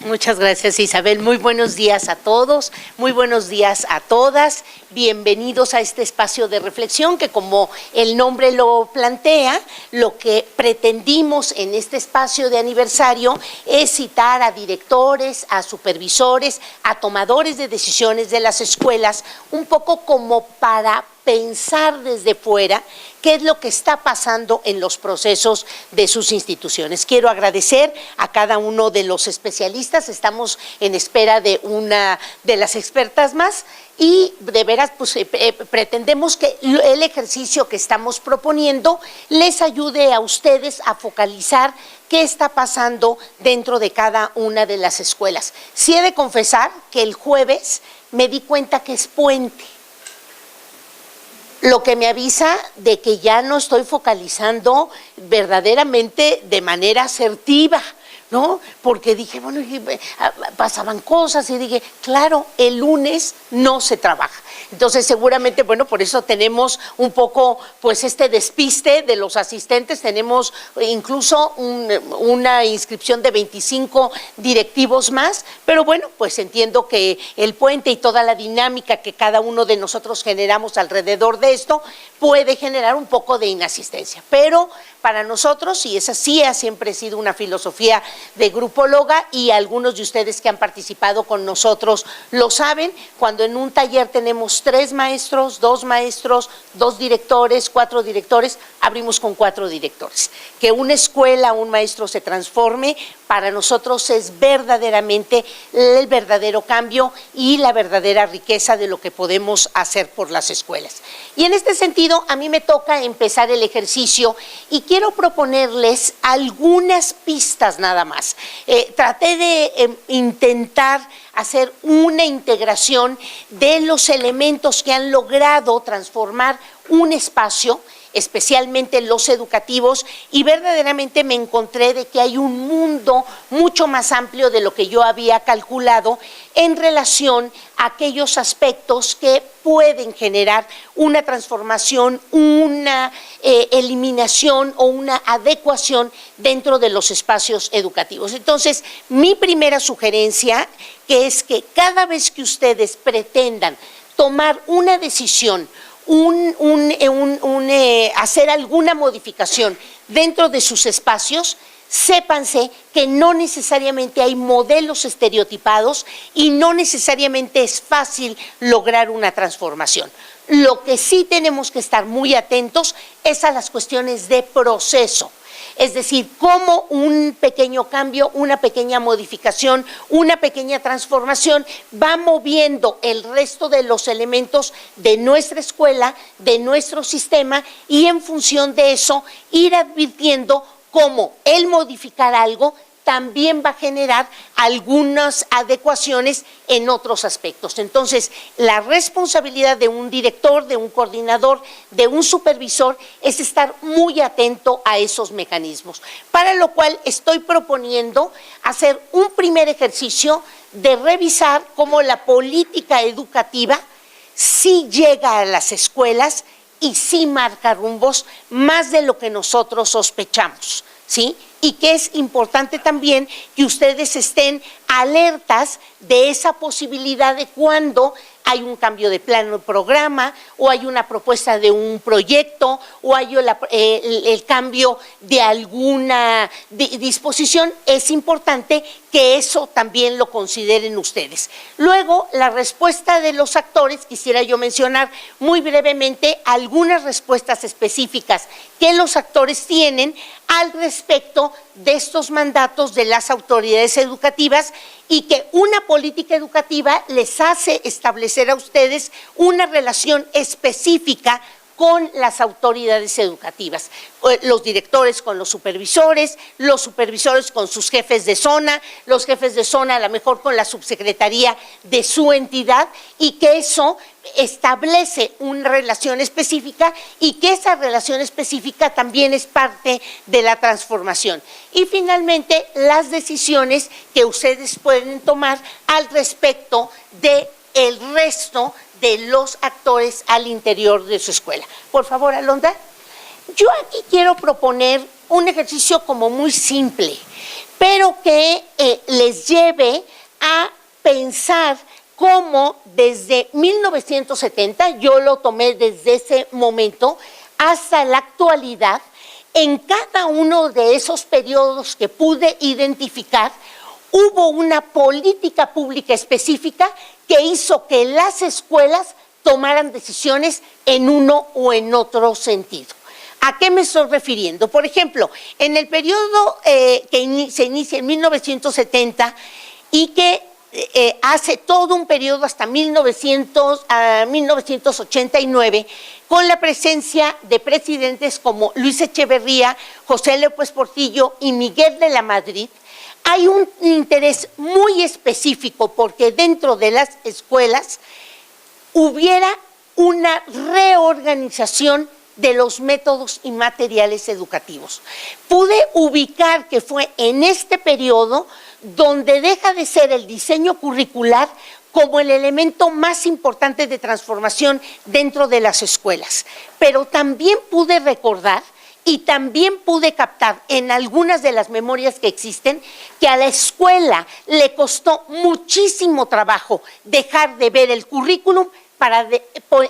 Muchas gracias, Isabel. Muy buenos días a todos, muy buenos días a todas. Bienvenidos a este espacio de reflexión que, como el nombre lo plantea, lo que pretendimos en este espacio de aniversario es citar a directores, a supervisores, a tomadores de decisiones de las escuelas, un poco como para pensar desde fuera qué es lo que está pasando en los procesos de sus instituciones. Quiero agradecer a cada uno de los especialistas, estamos en espera de una de las expertas más y de veras pues, pretendemos que el ejercicio que estamos proponiendo les ayude a ustedes a focalizar qué está pasando dentro de cada una de las escuelas. Sí he de confesar que el jueves me di cuenta que es puente, lo que me avisa de que ya no estoy focalizando verdaderamente de manera asertiva, ¿no? Porque dije, bueno, pasaban cosas y dije, claro, el lunes no se trabaja. Entonces, seguramente, bueno, por eso tenemos un poco, pues, este despiste de los asistentes. Tenemos incluso una inscripción de 25 directivos más, pero bueno, pues entiendo que el puente y toda la dinámica que cada uno de nosotros generamos alrededor de esto puede generar un poco de inasistencia. Pero para nosotros, y esa sí ha siempre sido una filosofía de Grupo Loga, y algunos de ustedes que han participado con nosotros lo saben, cuando en un taller tenemos 3 maestros, 2 directores, 4 directores, abrimos con 4 directores. Que una escuela, un maestro se transforme, para nosotros es verdaderamente el verdadero cambio y la verdadera riqueza de lo que podemos hacer por las escuelas. Y en este sentido, a mí me toca empezar el ejercicio y quiero proponerles algunas pistas nada más. Traté de intentar hacer una integración de los elementos que han logrado transformar un espacio, especialmente los educativos, y verdaderamente me encontré de que hay un mundo mucho más amplio de lo que yo había calculado en relación a aquellos aspectos que pueden generar una transformación, una eliminación o una adecuación dentro de los espacios educativos. Entonces, mi primera sugerencia, que es que cada vez que ustedes pretendan tomar una decisión, hacer alguna modificación dentro de sus espacios, sépanse que no necesariamente hay modelos estereotipados y no necesariamente es fácil lograr una transformación. Lo que sí tenemos que estar muy atentos es a las cuestiones de proceso. Es decir, cómo un pequeño cambio, una pequeña modificación, una pequeña transformación va moviendo el resto de los elementos de nuestra escuela, de nuestro sistema, y en función de eso ir advirtiendo cómo el modificar algo también va a generar algunas adecuaciones en otros aspectos. Entonces, la responsabilidad de un director, de un coordinador, de un supervisor es estar muy atento a esos mecanismos, para lo cual estoy proponiendo hacer un primer ejercicio de revisar cómo la política educativa sí llega a las escuelas y sí marca rumbos más de lo que nosotros sospechamos, ¿sí? Y que es importante también que ustedes estén alertas de esa posibilidad de cuando hay un cambio de plano de programa, o hay una propuesta de un proyecto, o hay el cambio de alguna disposición. Es importante que eso también lo consideren ustedes. Luego, la respuesta de los actores, quisiera yo mencionar muy brevemente algunas respuestas específicas que los actores tienen al respecto de estos mandatos de las autoridades educativas, y que una política educativa les hace establecer a ustedes una relación específica con las autoridades educativas, los directores con los supervisores con sus jefes de zona, los jefes de zona a lo mejor con la subsecretaría de su entidad, y que eso establece una relación específica y que esa relación específica también es parte de la transformación. Y finalmente, las decisiones que ustedes pueden tomar al respecto del resto de los actores al interior de su escuela. Por favor, Alondra. Yo aquí quiero proponer un ejercicio como muy simple, pero que les lleve a pensar cómo desde 1970, yo lo tomé desde ese momento, hasta la actualidad, en cada uno de esos periodos que pude identificar, hubo una política pública específica que hizo que las escuelas tomaran decisiones en uno o en otro sentido. ¿A qué me estoy refiriendo? Por ejemplo, en el periodo que se inicia en 1970 y que hace todo un periodo hasta 1989, con la presencia de presidentes como Luis Echeverría, José López Portillo y Miguel de la Madrid, hay un interés muy específico porque dentro de las escuelas hubiera una reorganización de los métodos y materiales educativos. Pude ubicar que fue en este periodo donde deja de ser el diseño curricular como el elemento más importante de transformación dentro de las escuelas. Pero también pude recordar y también pude captar en algunas de las memorias que existen que a la escuela le costó muchísimo trabajo dejar de ver el currículum para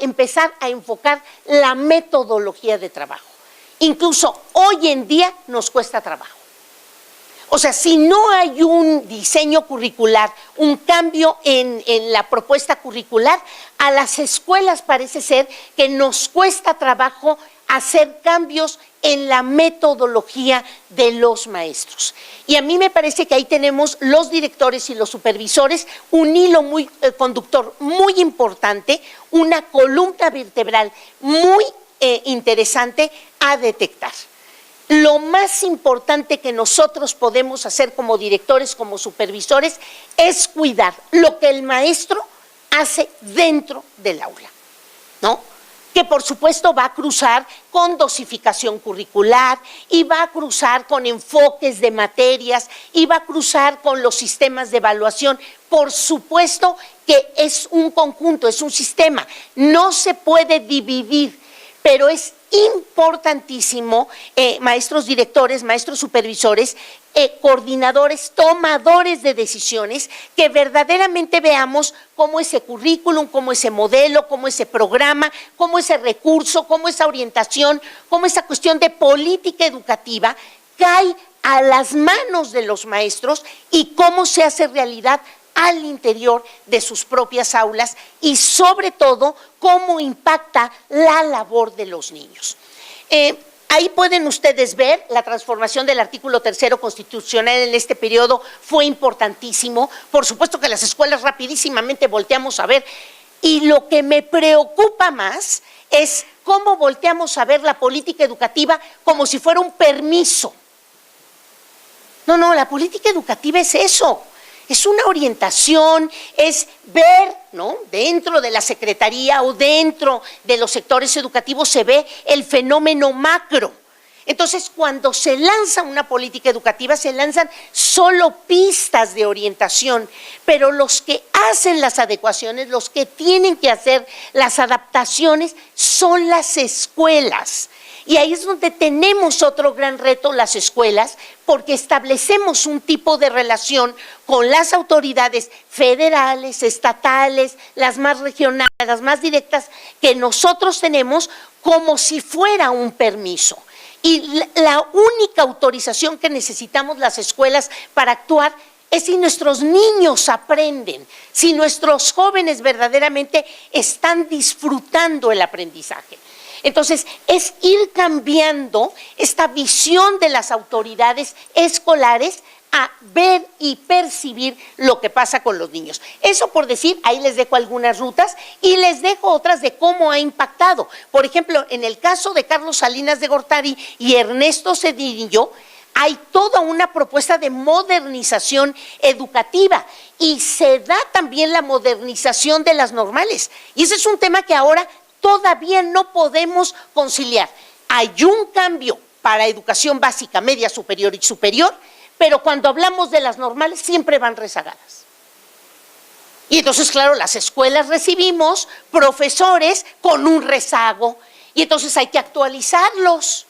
empezar a enfocar la metodología de trabajo. Incluso hoy en día nos cuesta trabajo. O sea, si no hay un diseño curricular, un cambio en la propuesta curricular, a las escuelas parece ser que nos cuesta trabajo hacer cambios en la metodología de los maestros. Y a mí me parece que ahí tenemos los directores y los supervisores un hilo muy conductor muy importante, una columna vertebral muy interesante a detectar. Lo más importante que nosotros podemos hacer como directores, como supervisores, es cuidar lo que el maestro hace dentro del aula, ¿no? Que por supuesto va a cruzar con dosificación curricular y va a cruzar con enfoques de materias y va a cruzar con los sistemas de evaluación. Por supuesto que es un conjunto, es un sistema, no se puede dividir, pero es importantísimo, maestros directores, maestros supervisores, coordinadores, tomadores de decisiones, que verdaderamente veamos cómo ese currículum, cómo ese modelo, cómo ese programa, cómo ese recurso, cómo esa orientación, cómo esa cuestión de política educativa cae a las manos de los maestros y cómo se hace realidad al interior de sus propias aulas y sobre todo cómo impacta la labor de los niños. Ahí pueden ustedes ver la transformación del artículo 3º constitucional en este periodo fue importantísimo. Por supuesto que las escuelas rapidísimamente volteamos a ver y lo que me preocupa más es cómo volteamos a ver la política educativa como si fuera un permiso. No, la política educativa es eso. Es una orientación, es ver, ¿no? Dentro de la secretaría o dentro de los sectores educativos se ve el fenómeno macro. Entonces, cuando se lanza una política educativa, se lanzan solo pistas de orientación, pero los que hacen las adecuaciones, los que tienen que hacer las adaptaciones, son las escuelas. Y ahí es donde tenemos otro gran reto las escuelas, porque establecemos un tipo de relación con las autoridades federales, estatales, las más regionales, las más directas, que nosotros tenemos como si fuera un permiso. Y la única autorización que necesitamos las escuelas para actuar es si nuestros niños aprenden, si nuestros jóvenes verdaderamente están disfrutando el aprendizaje. Entonces, es ir cambiando esta visión de las autoridades escolares a ver y percibir lo que pasa con los niños. Eso por decir, ahí les dejo algunas rutas y les dejo otras de cómo ha impactado. Por ejemplo, en el caso de Carlos Salinas de Gortari y Ernesto Zedillo, hay toda una propuesta de modernización educativa y se da también la modernización de las normales. Y ese es un tema que ahora todavía no podemos conciliar. Hay un cambio para educación básica, media, superior y superior, pero cuando hablamos de las normales siempre van rezagadas. Y entonces, claro, las escuelas recibimos profesores con un rezago y entonces hay que actualizarlos.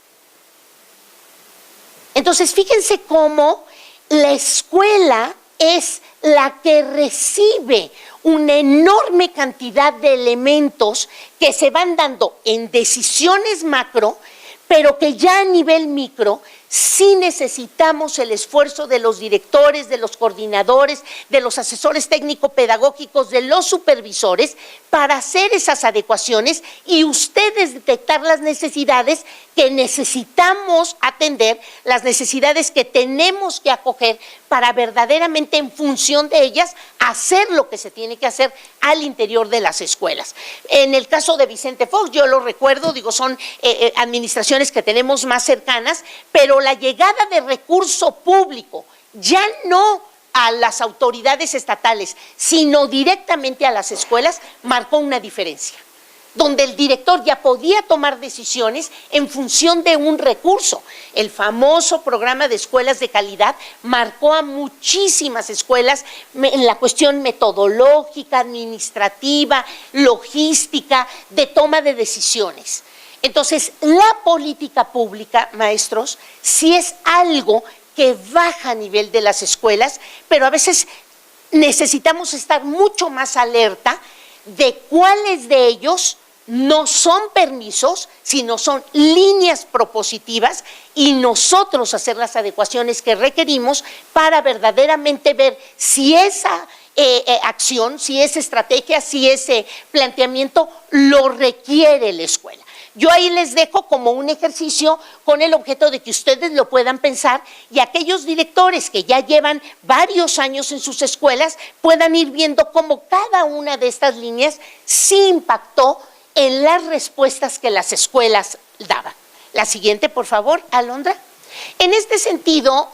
Entonces, fíjense cómo la escuela es la que recibe una enorme cantidad de elementos que se van dando en decisiones macro, pero que ya a nivel micro sí necesitamos el esfuerzo de los directores, de los coordinadores, de los asesores técnico-pedagógicos, de los supervisores, para hacer esas adecuaciones y ustedes detectar las necesidades que necesitamos atender, las necesidades que tenemos que acoger para verdaderamente en función de ellas hacer lo que se tiene que hacer al interior de las escuelas. En el caso de Vicente Fox, yo lo recuerdo, digo, son administraciones que tenemos más cercanas, pero la llegada de recurso público, ya no a las autoridades estatales, sino directamente a las escuelas, marcó una diferencia, donde el director ya podía tomar decisiones en función de un recurso. El famoso programa de escuelas de calidad marcó a muchísimas escuelas en la cuestión metodológica, administrativa, logística, de toma de decisiones. Entonces, la política pública, maestros, sí es algo que baja a nivel de las escuelas, pero a veces necesitamos estar mucho más alerta de cuáles de ellos no son permisos, sino son líneas propositivas y nosotros hacer las adecuaciones que requerimos para verdaderamente ver si esa acción, si esa estrategia, si ese planteamiento lo requiere la escuela. Yo ahí les dejo como un ejercicio con el objeto de que ustedes lo puedan pensar y aquellos directores que ya llevan varios años en sus escuelas puedan ir viendo cómo cada una de estas líneas sí impactó en las respuestas que las escuelas daban. La siguiente, por favor, Alondra. En este sentido,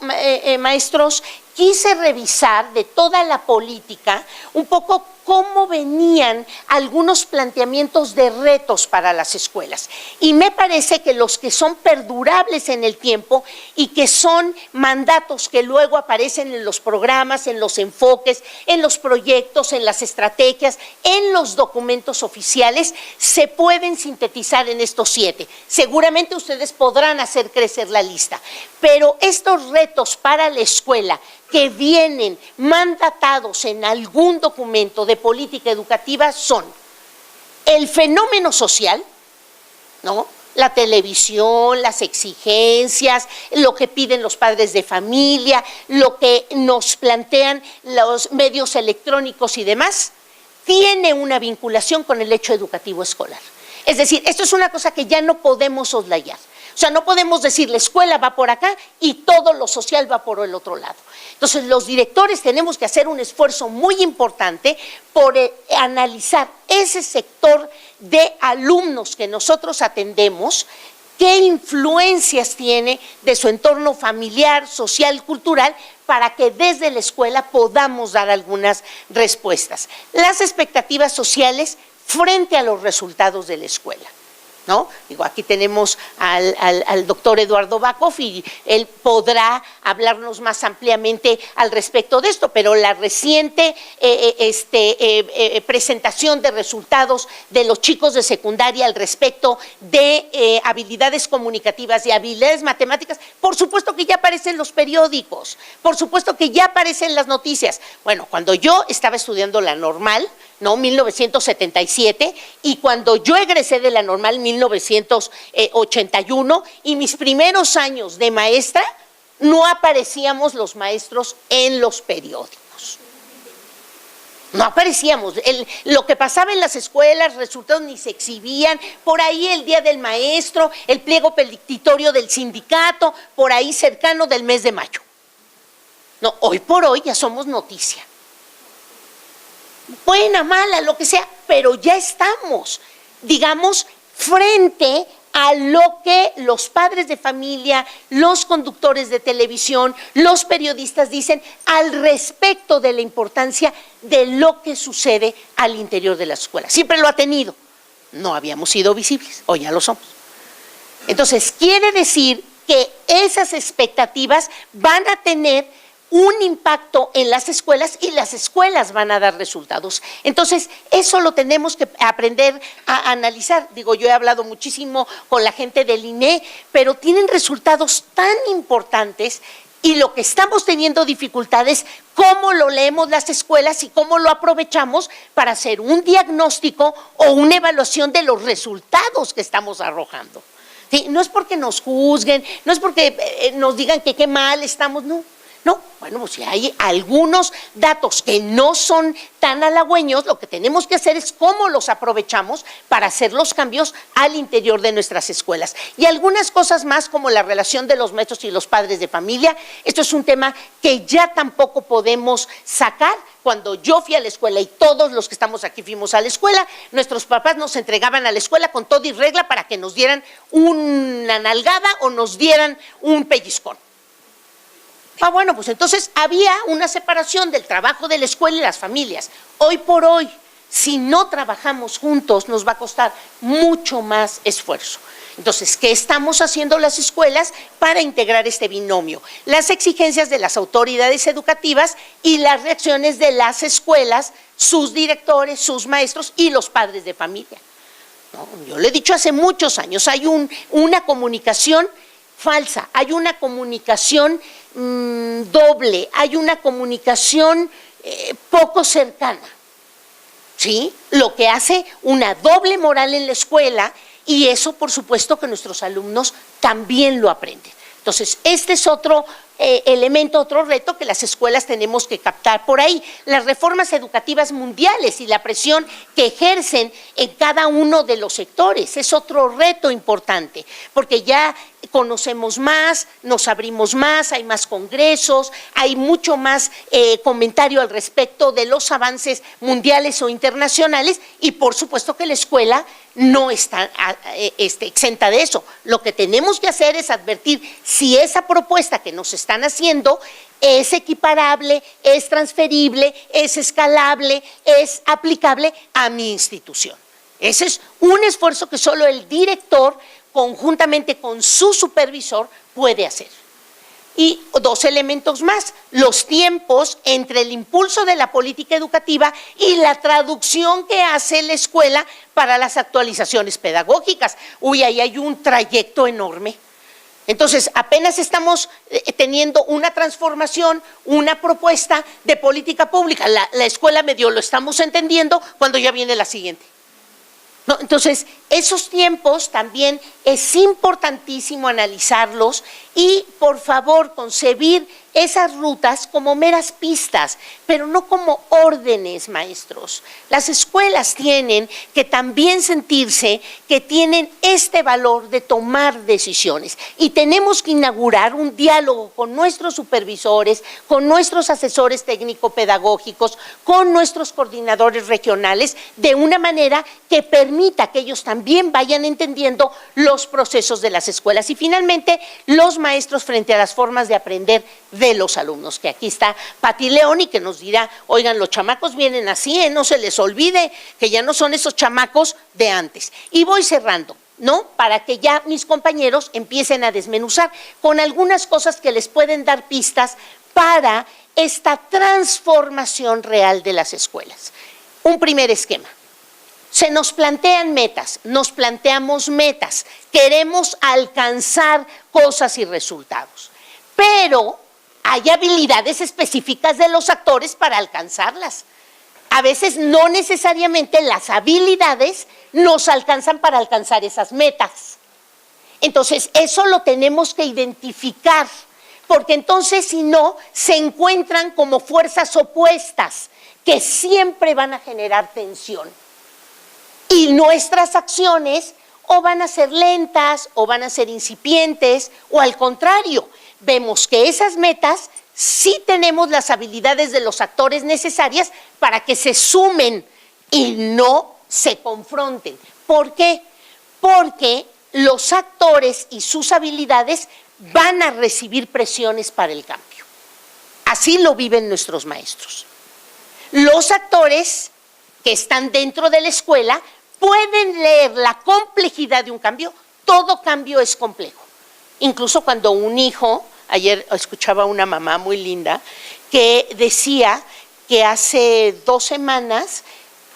maestros, quise revisar de toda la política un poco cómo venían algunos planteamientos de retos para las escuelas. Y me parece que los que son perdurables en el tiempo y que son mandatos que luego aparecen en los programas, en los enfoques, en los proyectos, en las estrategias, en los documentos oficiales, se pueden sintetizar en estos 7. Seguramente ustedes podrán hacer crecer la lista, pero estos retos para la escuela que vienen mandatados en algún documento de política educativa son el fenómeno social, ¿no? La televisión, las exigencias, lo que piden los padres de familia, lo que nos plantean los medios electrónicos y demás, tiene una vinculación con el hecho educativo escolar. Es decir, esto es una cosa que ya no podemos soslayar. O sea, no podemos decir la escuela va por acá y todo lo social va por el otro lado. Entonces, los directores tenemos que hacer un esfuerzo muy importante por analizar ese sector de alumnos que nosotros atendemos, qué influencias tiene de su entorno familiar, social, cultural, para que desde la escuela podamos dar algunas respuestas. Las expectativas sociales frente a los resultados de la escuela, ¿no? Digo, aquí tenemos al doctor Eduardo Bakov y él podrá hablarnos más ampliamente al respecto de esto, pero la reciente presentación de resultados de los chicos de secundaria al respecto de habilidades comunicativas y habilidades matemáticas, por supuesto que ya aparecen en los periódicos, por supuesto que ya aparecen en las noticias. Bueno, cuando yo estaba estudiando la normal, ¿no? 1977, y cuando yo egresé de la normal 1981, y mis primeros años de maestra, no aparecíamos los maestros en los periódicos. No aparecíamos. Lo que pasaba en las escuelas, resultados ni se exhibían, por ahí el día del maestro, el pliego petitorio del sindicato, por ahí cercano del mes de mayo. No, hoy por hoy ya somos noticia. Buena, mala, lo que sea, pero ya estamos, digamos, frente a lo que los padres de familia, los conductores de televisión, los periodistas dicen al respecto de la importancia de lo que sucede al interior de la escuela. Siempre lo ha tenido, no habíamos sido visibles, hoy ya lo somos. Entonces, quiere decir que esas expectativas van a tener un impacto en las escuelas y las escuelas van a dar resultados. Entonces, eso lo tenemos que aprender a analizar. Digo, yo he hablado muchísimo con la gente del INE, pero tienen resultados tan importantes y lo que estamos teniendo dificultades, cómo lo leemos las escuelas y cómo lo aprovechamos para hacer un diagnóstico o una evaluación de los resultados que estamos arrojando. ¿Sí? No es porque nos juzguen, no es porque nos digan que qué mal estamos, no. No, bueno, pues si hay algunos datos que no son tan halagüeños, lo que tenemos que hacer es cómo los aprovechamos para hacer los cambios al interior de nuestras escuelas. Y algunas cosas más como la relación de los maestros y los padres de familia, esto es un tema que ya tampoco podemos sacar. Cuando yo fui a la escuela y todos los que estamos aquí fuimos a la escuela, nuestros papás nos entregaban a la escuela con todo y regla para que nos dieran una nalgada o nos dieran un pellizcón. Bueno, pues entonces había una separación del trabajo de la escuela y las familias. Hoy por hoy, si no trabajamos juntos, nos va a costar mucho más esfuerzo. Entonces, ¿qué estamos haciendo las escuelas para integrar este binomio? Las exigencias de las autoridades educativas y las reacciones de las escuelas, sus directores, sus maestros y los padres de familia. ¿No? Yo lo he dicho hace muchos años, hay una comunicación falsa, hay una comunicación doble, hay una comunicación poco cercana, ¿sí? Lo que hace una doble moral en la escuela y eso por supuesto que nuestros alumnos también lo aprenden. Entonces, este es otro elemento, otro reto que las escuelas tenemos que captar por ahí. Las reformas educativas mundiales y la presión que ejercen en cada uno de los sectores es otro reto importante, porque ya conocemos más, nos abrimos más, hay más congresos, hay mucho más comentario al respecto de los avances mundiales o internacionales y por supuesto que la escuela no está exenta de eso. Lo que tenemos que hacer es advertir si esa propuesta que nos están haciendo es equiparable, es transferible, es escalable, es aplicable a mi institución. Ese es un esfuerzo que solo el director, conjuntamente con su supervisor, puede hacer. Y dos elementos más, los tiempos entre el impulso de la política educativa y la traducción que hace la escuela para las actualizaciones pedagógicas. Uy, ahí hay un trayecto enorme. Entonces, apenas estamos teniendo una transformación, una propuesta de política pública. La escuela medio lo estamos entendiendo cuando ya viene la siguiente. No, entonces, esos tiempos también es importantísimo analizarlos y, por favor, concebir esas rutas como meras pistas, pero no como órdenes, maestros. Las escuelas tienen que también sentirse que tienen este valor de tomar decisiones y tenemos que inaugurar un diálogo con nuestros supervisores, con nuestros asesores técnico-pedagógicos, con nuestros coordinadores regionales, de una manera que permita que ellos también vayan entendiendo los procesos de las escuelas. Y finalmente, los maestros frente a las formas de aprender de los alumnos, que aquí está Pati León y que nos dirá, oigan, los chamacos vienen así, no se les olvide que ya no son esos chamacos de antes. Y voy cerrando, ¿no? Para que ya mis compañeros empiecen a desmenuzar con algunas cosas que les pueden dar pistas para esta transformación real de las escuelas. Un primer esquema. Se nos plantean metas, nos planteamos metas, queremos alcanzar cosas y resultados, pero hay habilidades específicas de los actores para alcanzarlas. A veces no necesariamente las habilidades nos alcanzan para alcanzar esas metas. Entonces, eso lo tenemos que identificar, porque entonces si no, se encuentran como fuerzas opuestas que siempre van a generar tensión. Y nuestras acciones o van a ser lentas o van a ser incipientes o al contrario, vemos que esas metas sí tenemos las habilidades de los actores necesarias para que se sumen y no se confronten. ¿Por qué? Porque los actores y sus habilidades van a recibir presiones para el cambio. Así lo viven nuestros maestros. Los actores que están dentro de la escuela pueden leer la complejidad de un cambio. Todo cambio es complejo. Incluso cuando un hijo ayer escuchaba a una mamá muy linda que decía que hace 2 semanas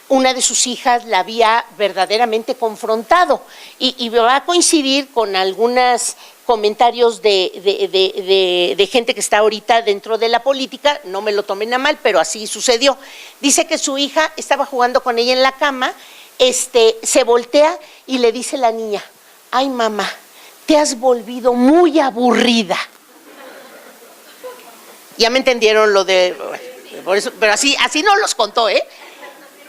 una de sus hijas la había verdaderamente confrontado y va a coincidir con algunos comentarios de gente que está ahorita dentro de la política, no me lo tomen a mal, pero así sucedió. Dice que su hija estaba jugando con ella en la cama, se voltea y le dice la niña, ay mamá, te has volvido muy aburrida. Ya me entendieron lo de, por eso, pero así no los contó, ¿eh?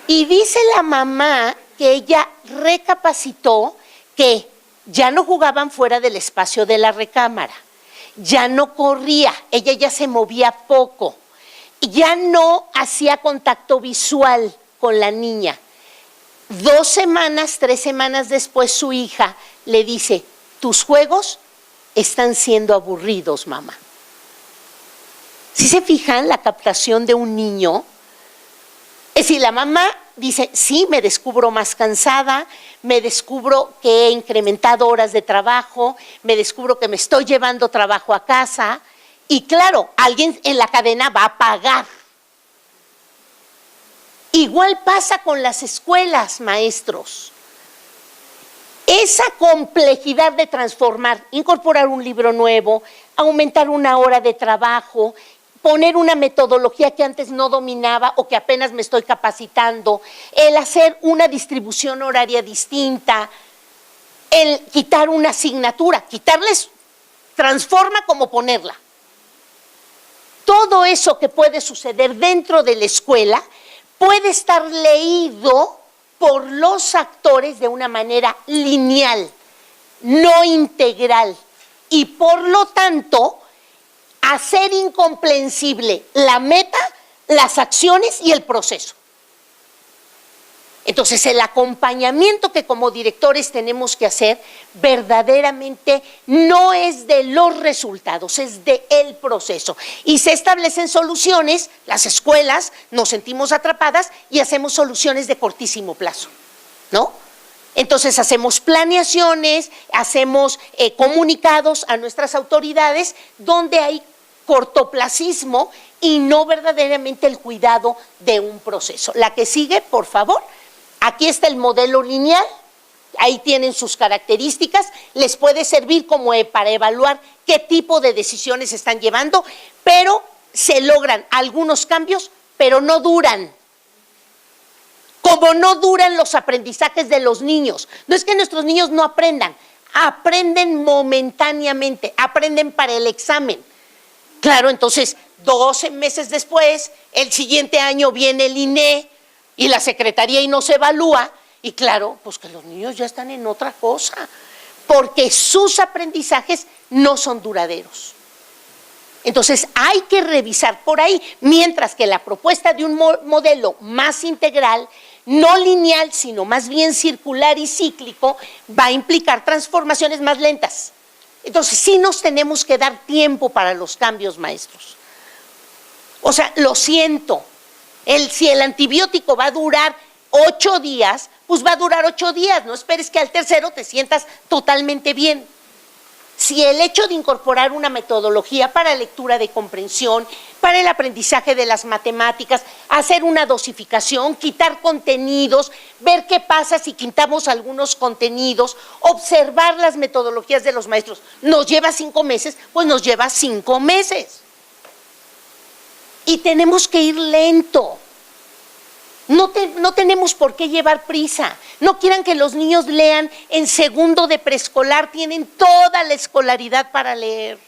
Y dice la mamá que ella recapacitó que ya no jugaban fuera del espacio de la recámara, ya no corría, ella ya se movía poco, ya no hacía contacto visual con la niña. 2 semanas, 3 semanas después su hija le dice, tus juegos están siendo aburridos, mamá. ¿Sí se fijan la captación de un niño? Es decir, la mamá dice, sí, me descubro más cansada, me descubro que he incrementado horas de trabajo, me descubro que me estoy llevando trabajo a casa y claro, alguien en la cadena va a pagar. Igual pasa con las escuelas, maestros. Esa complejidad de transformar, incorporar un libro nuevo, aumentar 1 hora de trabajo, poner una metodología que antes no dominaba o que apenas me estoy capacitando, el hacer una distribución horaria distinta, el quitar una asignatura, quitarles, transforma como ponerla. Todo eso que puede suceder dentro de la escuela puede estar leído por los actores de una manera lineal, no integral, y por lo tanto hacer incomprensible la meta, las acciones y el proceso. Entonces, el acompañamiento que como directores tenemos que hacer verdaderamente no es de los resultados, es del proceso. Y se establecen soluciones, las escuelas nos sentimos atrapadas y hacemos soluciones de cortísimo plazo, ¿no? Entonces hacemos planeaciones, hacemos comunicados a nuestras autoridades donde hay cortoplacismo y no verdaderamente el cuidado de un proceso. La que sigue, por favor. Aquí está el modelo lineal, ahí tienen sus características, les puede servir como para evaluar qué tipo de decisiones están llevando, pero se logran algunos cambios, pero no duran. Como no duran los aprendizajes de los niños. No es que nuestros niños no aprendan, aprenden momentáneamente, aprenden para el examen. Claro, entonces 12 meses después, el siguiente año viene el INE y la secretaría y no se evalúa, y claro, pues que los niños ya están en otra cosa, porque sus aprendizajes no son duraderos. Entonces hay que revisar por ahí, mientras que la propuesta de un modelo más integral, no lineal, sino más bien circular y cíclico, va a implicar transformaciones más lentas. Entonces sí nos tenemos que dar tiempo para los cambios, maestros. O sea, lo siento, si el antibiótico va a durar 8 días, pues va a durar 8 días, no esperes que al tercero te sientas totalmente bien. Si el hecho de incorporar una metodología para lectura de comprensión, para el aprendizaje de las matemáticas, hacer una dosificación, quitar contenidos, ver qué pasa si quitamos algunos contenidos, observar las metodologías de los maestros, nos lleva 5 meses, pues nos lleva 5 meses. Y tenemos que ir lento. No tenemos por qué llevar prisa. No quieran que los niños lean en segundo de preescolar, tienen toda la escolaridad para leer.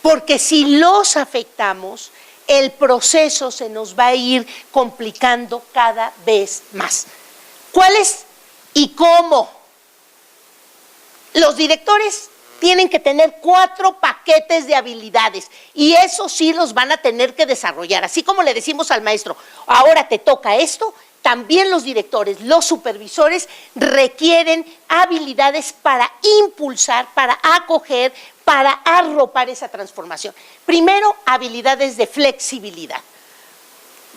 Porque si los afectamos, el proceso se nos va a ir complicando cada vez más. ¿Cuáles y cómo? Los directores tienen que tener 4 paquetes de habilidades y eso sí los van a tener que desarrollar. Así como le decimos al maestro, ahora te toca esto, también los directores, los supervisores requieren habilidades para impulsar, para acoger, para arropar esa transformación. Primero, habilidades de flexibilidad.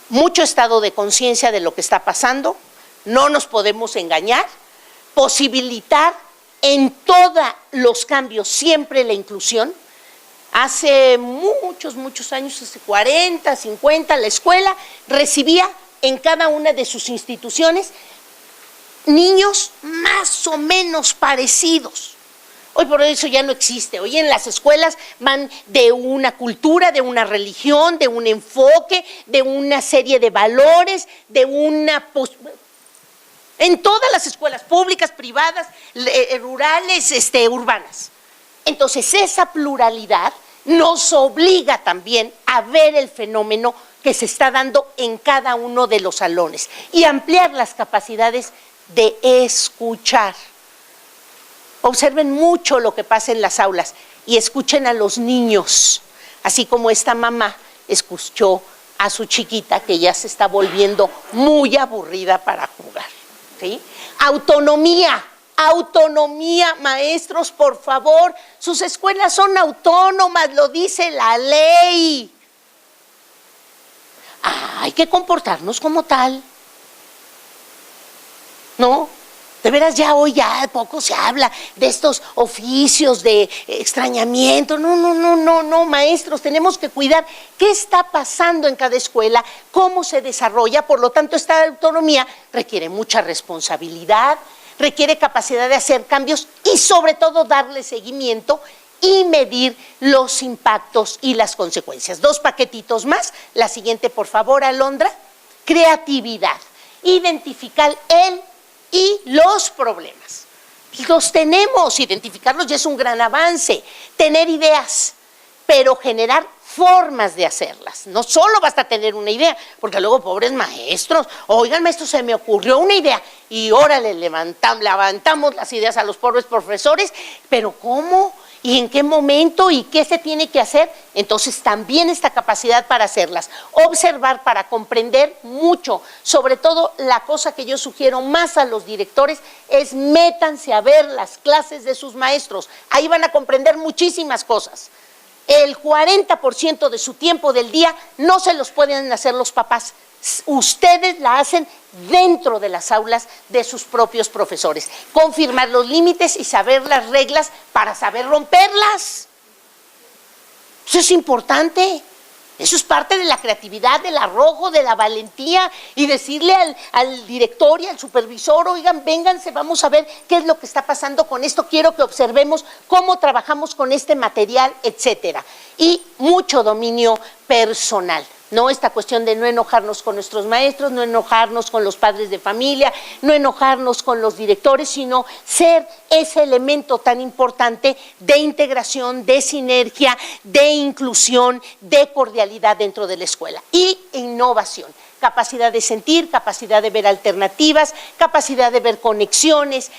Mucho estado de conciencia de lo que está pasando, no nos podemos engañar, posibilitar en todos los cambios siempre la inclusión, Hace muchos años, hace 40, 50, la escuela recibía en cada una de sus instituciones niños más o menos parecidos. Hoy por eso ya no existe. Hoy en las escuelas van de una cultura, de una religión, de un enfoque, de una serie de valores, de una... En todas las escuelas públicas, privadas, rurales, urbanas. Entonces esa pluralidad nos obliga también a ver el fenómeno que se está dando en cada uno de los salones y ampliar las capacidades de escuchar. Observen mucho lo que pasa en las aulas y escuchen a los niños, así como esta mamá escuchó a su chiquita que ya se está volviendo muy aburrida para jugar. ¿Sí? Autonomía, maestros, por favor, sus escuelas son autónomas, lo dice la ley. Hay que comportarnos como tal, ¿no? De veras ya hoy ya poco se habla de estos oficios de extrañamiento. No, maestros, tenemos que cuidar qué está pasando en cada escuela, cómo se desarrolla. Por lo tanto, esta autonomía requiere mucha responsabilidad, requiere capacidad de hacer cambios y sobre todo darle seguimiento y medir los impactos y las consecuencias. 2 paquetitos más. La siguiente, por favor, Alondra. Creatividad. Identificar el y los problemas. Los tenemos, identificarlos ya es un gran avance. Tener ideas, pero generar formas de hacerlas. No solo basta tener una idea, porque luego pobres maestros, oigan maestro, se me ocurrió una idea y órale, levantamos las ideas a los pobres profesores, pero ¿cómo? ¿Y en qué momento? ¿Y qué se tiene que hacer? Entonces también esta capacidad para hacerlas, observar para comprender mucho. Sobre todo la cosa que yo sugiero más a los directores es métanse a ver las clases de sus maestros. Ahí van a comprender muchísimas cosas. El 40% de su tiempo del día no se los pueden hacer los papás. Ustedes la hacen dentro de las aulas de sus propios profesores. Confirmar los límites y saber las reglas para saber romperlas. Eso es importante. Eso es parte de la creatividad, del arrojo, de la valentía y decirle al director y al supervisor, oigan, vénganse, vamos a ver qué es lo que está pasando con esto, quiero que observemos cómo trabajamos con este material, etcétera. Y mucho dominio personal. No, esta cuestión de no enojarnos con nuestros maestros, no enojarnos con los padres de familia, no enojarnos con los directores, sino ser ese elemento tan importante de integración, de sinergia, de inclusión, de cordialidad dentro de la escuela. Y innovación, capacidad de sentir, capacidad de ver alternativas, capacidad de ver conexiones,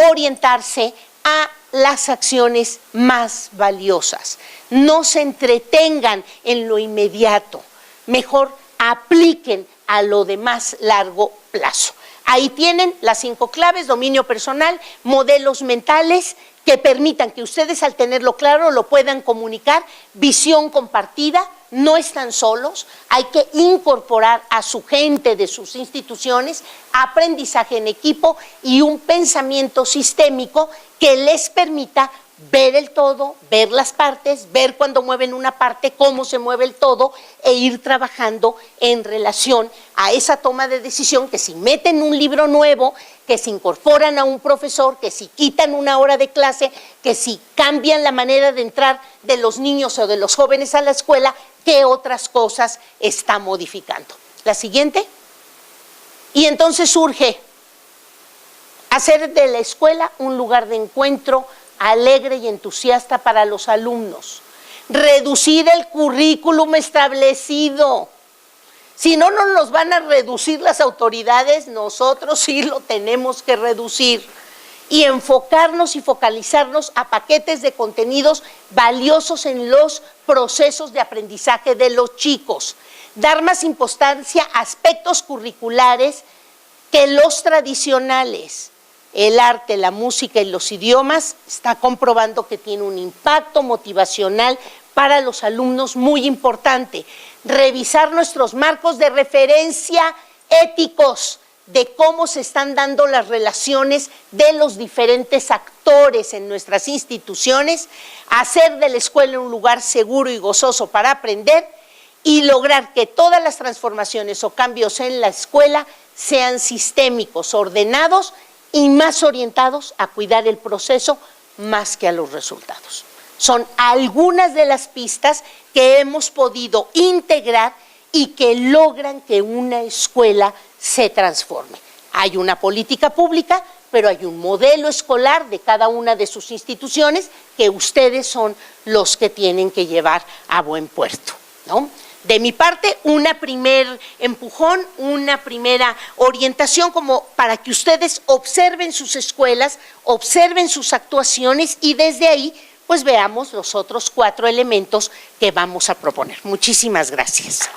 orientarse a las acciones más valiosas. No se entretengan en lo inmediato. Mejor apliquen a lo de más largo plazo. Ahí tienen las 5 claves: dominio personal, modelos mentales que permitan que ustedes al tenerlo claro lo puedan comunicar, visión compartida, no están solos, hay que incorporar a su gente de sus instituciones, aprendizaje en equipo y un pensamiento sistémico que les permita ver el todo, ver las partes, ver cuando mueven una parte, cómo se mueve el todo e ir trabajando en relación a esa toma de decisión que si meten un libro nuevo, que si incorporan a un profesor, que si quitan una hora de clase, que si cambian la manera de entrar de los niños o de los jóvenes a la escuela, qué otras cosas está modificando. La siguiente. Y entonces surge hacer de la escuela un lugar de encuentro alegre y entusiasta para los alumnos. Reducir el currículum establecido. Si no nos los van a reducir las autoridades, nosotros sí lo tenemos que reducir. Y enfocarnos y focalizarnos a paquetes de contenidos valiosos en los procesos de aprendizaje de los chicos. Dar más importancia a aspectos curriculares que los tradicionales. El arte, la música y los idiomas está comprobando que tiene un impacto motivacional para los alumnos muy importante. Revisar nuestros marcos de referencia éticos, de cómo se están dando las relaciones de los diferentes actores en nuestras instituciones, hacer de la escuela un lugar seguro y gozoso para aprender y lograr que todas las transformaciones o cambios en la escuela sean sistémicos, ordenados y más orientados a cuidar el proceso más que a los resultados. Son algunas de las pistas que hemos podido integrar y que logran que una escuela se transforme. Hay una política pública, pero hay un modelo escolar de cada una de sus instituciones que ustedes son los que tienen que llevar a buen puerto, ¿no? De mi parte, una primer empujón, una primera orientación como para que ustedes observen sus escuelas, observen sus actuaciones y desde ahí pues veamos los otros 4 elementos que vamos a proponer. Muchísimas gracias.